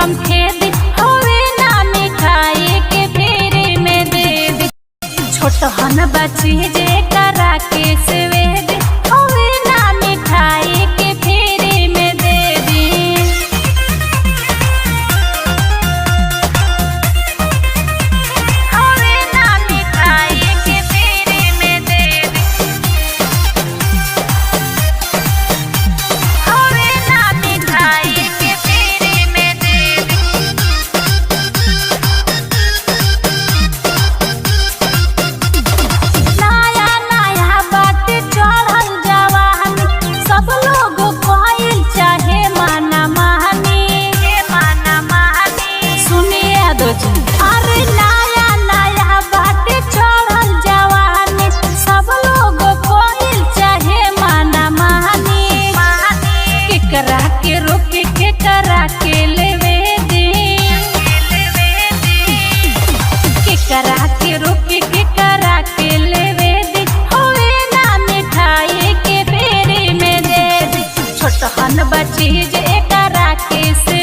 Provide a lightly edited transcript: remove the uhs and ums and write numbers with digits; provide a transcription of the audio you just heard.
हम खेद होवे ना मिठाई के फेरे में दे दी। छोटहन बची जे करा के स्वेद होवे ना मिठाई के फेरे में दे दी। होवे ना मिठाई के फेरे में दे दी। होवे ना मिठाई के फेरे में दे दी। नया नया बात चढ़ल जवानी, सब लोग कहल चाहे माना मानी। सुनिए दो जी, अरे नया नया बात चढ़ल जवानी, सब लोग कहल चाहे माना मानी। केकरा के रोक केकरा के लेवे दी, केकरा के रोक केकरा के लेवे दी। होवे ना मिठाई के फेरे में दे दी। छोटहन बची जे करा के से